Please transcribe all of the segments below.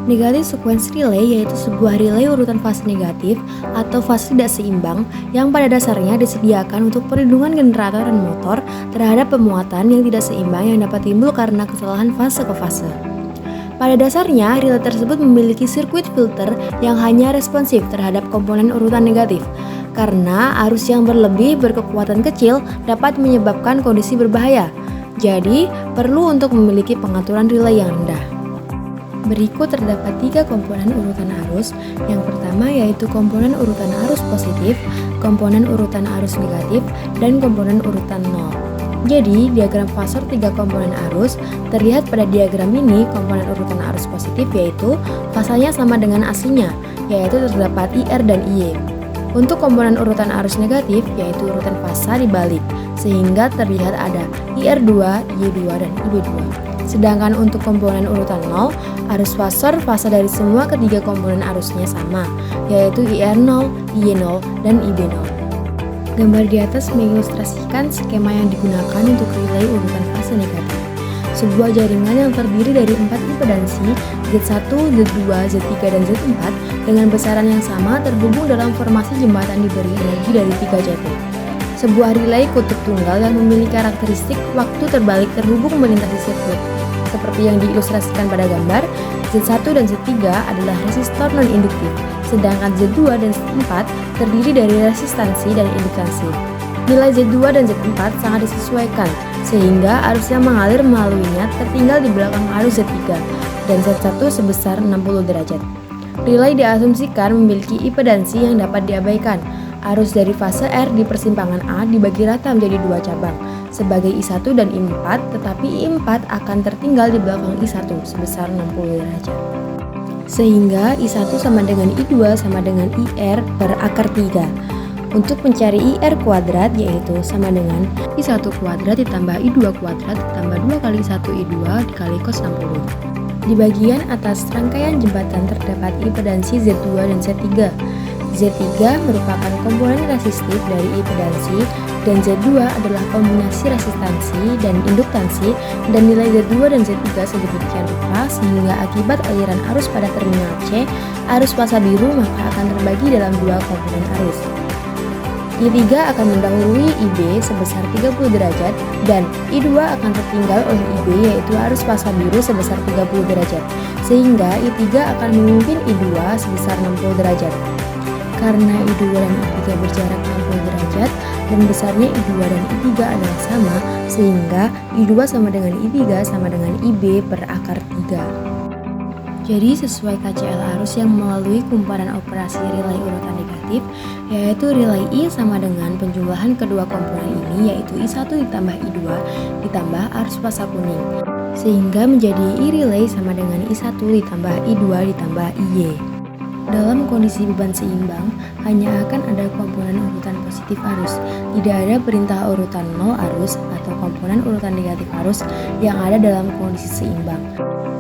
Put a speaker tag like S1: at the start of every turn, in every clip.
S1: Negatif sequence relay yaitu sebuah relay urutan fase negatif atau fase tidak seimbang yang pada dasarnya disediakan untuk perlindungan generator dan motor terhadap pemuatan yang tidak seimbang yang dapat timbul karena kesalahan fase ke fase. Pada dasarnya, relay tersebut memiliki sirkuit filter yang hanya responsif terhadap komponen urutan negatif, karena arus yang berlebih berkekuatan kecil dapat menyebabkan kondisi berbahaya. Jadi, perlu untuk memiliki pengaturan relay yang rendah. Berikut terdapat 3 komponen urutan arus. Yang pertama yaitu komponen urutan arus positif, komponen urutan arus negatif, dan komponen urutan 0. Jadi, diagram fasor 3 komponen arus terlihat pada diagram ini. Komponen urutan arus positif yaitu fasanya sama dengan aslinya, yaitu terdapat IR dan IY. Untuk komponen urutan arus negatif yaitu urutan fasa dibalik, sehingga terlihat ada IR2, IY2, dan IB2. Sedangkan untuk komponen urutan 0, arus fasor fasa dari semua ketiga komponen arusnya sama, yaitu IR0, IY0, dan IB0. Gambar di atas mengilustrasikan skema yang digunakan untuk relay urutan fase negatif. Sebuah jaringan yang terdiri dari 4 impedansi Z1, Z2, Z3, dan Z4 dengan besaran yang sama terhubung dalam formasi jembatan diberi energi dari 3 jati. Sebuah relay kutub tunggal yang memiliki karakteristik waktu terbalik terhubung melintasi sirkuit. Seperti yang diilustrasikan pada gambar, Z1 dan Z3 adalah resistor non-induktif, sedangkan Z2 dan Z4 terdiri dari resistansi dan induktansi. Nilai Z2 dan Z4 sangat disesuaikan, sehingga arus yang mengalir melaluinya tertinggal di belakang arus Z3 dan Z1 sebesar 60 derajat. Relay diasumsikan memiliki impedansi yang dapat diabaikan. Arus dari fase R di persimpangan A dibagi rata menjadi 2 cabang, sebagai I1 dan I4, tetapi I4 akan tertinggal di belakang I1 sebesar 60 derajat. Sehingga I1 sama dengan I2 sama dengan IR per akar 3. Untuk mencari IR kuadrat yaitu sama dengan I1 kuadrat ditambah I2 kuadrat ditambah 2 kali 1 I2 dikali cos 60. Di bagian atas rangkaian jembatan terdapat impedansi Z2 dan Z3. Z3 merupakan komponen resistif dari impedansi dan Z2 adalah kombinasi resistansi dan induktansi, dan nilai Z2 dan Z3 sedemikian rupa sehingga akibat aliran arus pada terminal C, arus fasa biru maka akan terbagi dalam 2 komponen arus. I3 akan mendahului IB sebesar 30 derajat dan I2 akan tertinggal oleh IB yaitu arus fasa biru sebesar 30 derajat, sehingga I3 akan memimpin I2 sebesar 60 derajat. Karena I2 dan I3 berjarak 60 derajat dan besarnya I2 dan I3 adalah sama, sehingga I2 sama dengan I3 sama dengan IB per akar 3. Jadi sesuai KCL arus yang melalui kumparan operasi relay urutan negatif, yaitu relay I sama dengan penjumlahan kedua komponen ini yaitu I1 ditambah I2 ditambah arus fasa kuning, sehingga menjadi I relay sama dengan I1 ditambah I2 ditambah IY. Dalam kondisi beban seimbang, hanya akan ada komponen urutan positif arus, tidak ada perintah urutan 0 arus atau komponen urutan negatif arus yang ada dalam kondisi seimbang.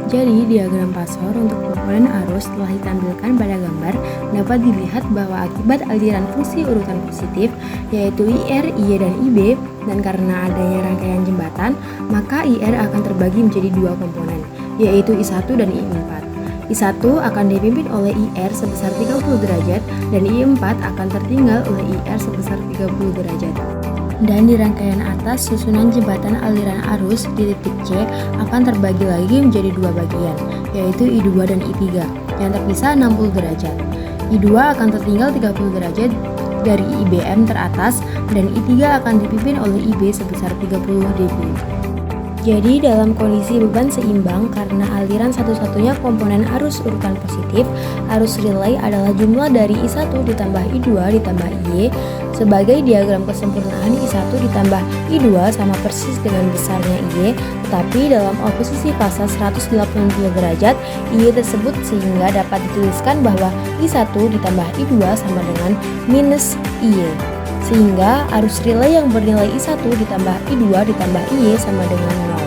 S1: Jadi, diagram pasor untuk komponen arus telah ditampilkan pada gambar dapat dilihat bahwa akibat aliran fungsi urutan positif yaitu IR, IY, dan IB, dan karena adanya rangkaian jembatan, maka IR akan terbagi menjadi 2 komponen, yaitu I1 dan I4. I1 akan dipimpin oleh IR sebesar 30 derajat dan I4 akan tertinggal oleh IR sebesar 30 derajat. Dan di rangkaian atas, susunan jembatan aliran arus di titik C akan terbagi lagi menjadi 2 bagian, yaitu I2 dan I3 yang terpisah 60 derajat. I2 akan tertinggal 30 derajat dari IBM teratas dan I3 akan dipimpin oleh IB sebesar 30 dB. Jadi dalam kondisi beban seimbang karena aliran satu-satunya komponen arus urutan positif, arus relay adalah jumlah dari I1 ditambah I2 ditambah IY. Sebagai diagram kesempurnaan I1 ditambah I2 sama persis dengan besarnya IY, tetapi dalam oposisi fasa 180 derajat IY tersebut, sehingga dapat dituliskan bahwa I1 ditambah I2 sama dengan minus IY. Sehingga arus relay yang bernilai I1 ditambah I2 ditambah IY sama dengan 0.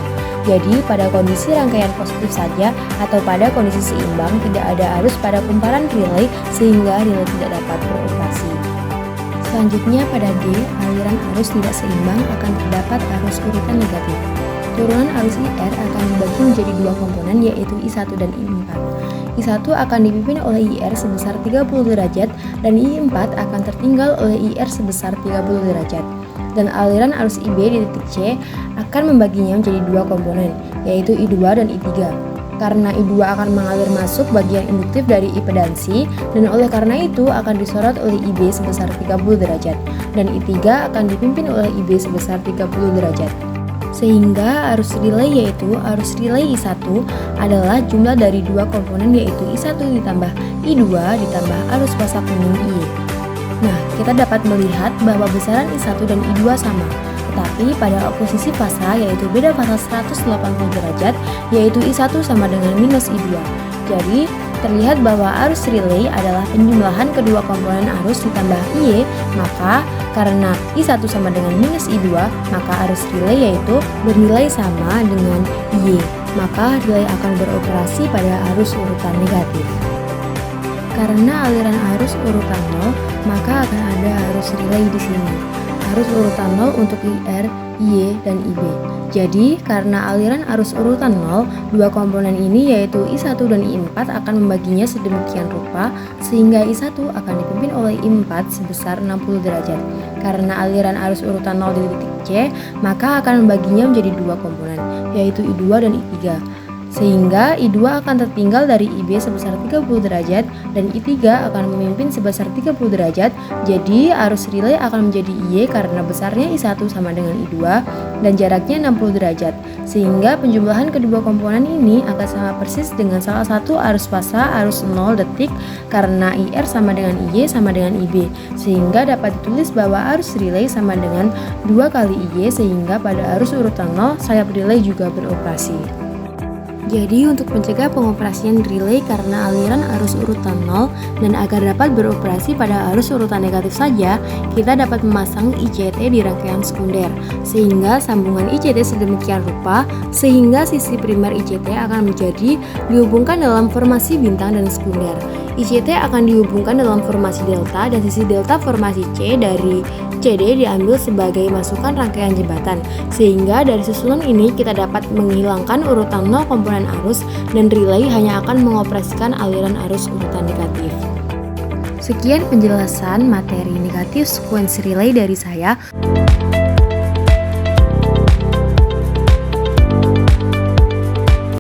S1: Jadi pada kondisi rangkaian positif saja atau pada kondisi seimbang tidak ada arus pada kumparan relay sehingga relay tidak dapat beroperasi. Selanjutnya pada D, aliran arus tidak seimbang akan terdapat arus urutan negatif. turunan arus IR akan dibagi menjadi dua komponen, yaitu I1 dan I4. I1 akan dipimpin oleh IR sebesar 30 derajat dan I4 akan tertinggal oleh IR sebesar 30 derajat. Dan aliran arus IB di titik C akan membaginya menjadi dua komponen, yaitu I2 dan I3. Karena I2 akan mengalir masuk bagian induktif dari impedansi, dan oleh karena itu akan disorot oleh IB sebesar 30 derajat, dan I3 akan dipimpin oleh IB sebesar 30 derajat. Sehingga arus relay yaitu arus relay I1 adalah jumlah dari dua komponen, yaitu I1 ditambah I2 ditambah arus fasa kuning I. Nah, kita dapat melihat bahwa besaran I1 dan I2 sama, tetapi pada oposisi fasa yaitu beda fasa 180 derajat, yaitu I1 sama dengan minus I2. Jadi, terlihat bahwa arus relay adalah penjumlahan kedua komponen arus ditambah I, maka karena I1 sama dengan minus I2, maka arus relay yaitu bernilai sama dengan I, maka relay akan beroperasi pada arus urutan negatif. Karena aliran arus urutan 0, maka akan ada arus relay di sini. Arus urutan 0 untuk IR, IY, dan IB. Jadi, karena aliran arus urutan 0, dua komponen ini yaitu I1 dan I4 akan membaginya sedemikian rupa sehingga I1 akan dipimpin oleh I4 sebesar 60 derajat. Karena aliran arus urutan 0 di titik C, maka akan membaginya menjadi dua komponen, yaitu I2 dan I3. Sehingga I2 akan tertinggal dari IB sebesar 30 derajat dan I3 akan memimpin sebesar 30 derajat. Jadi arus relay akan menjadi IY karena besarnya I1 sama dengan I2 dan jaraknya 60 derajat. Sehingga penjumlahan kedua komponen ini akan sama persis dengan salah satu arus fasa arus 0 detik karena IR sama dengan IY sama dengan IB. Sehingga dapat ditulis bahwa arus relay sama dengan 2 kali IY, sehingga pada arus urutan 0 sayap relay juga beroperasi. Jadi untuk mencegah pengoperasian relay karena aliran arus urutan 0 dan agar dapat beroperasi pada arus urutan negatif saja, kita dapat memasang ICT di rangkaian sekunder sehingga sambungan ICT sedemikian rupa sehingga sisi primer ICT akan menjadi dihubungkan dalam formasi bintang dan sekunder. ICT akan dihubungkan dalam formasi delta dan sisi delta formasi C dari CD diambil sebagai masukan rangkaian jembatan, sehingga dari susunan ini kita dapat menghilangkan urutan 0 komponen arus dan relay hanya akan mengoperasikan aliran arus urutan negatif. Sekian penjelasan materi negatif sekuensi relay dari saya.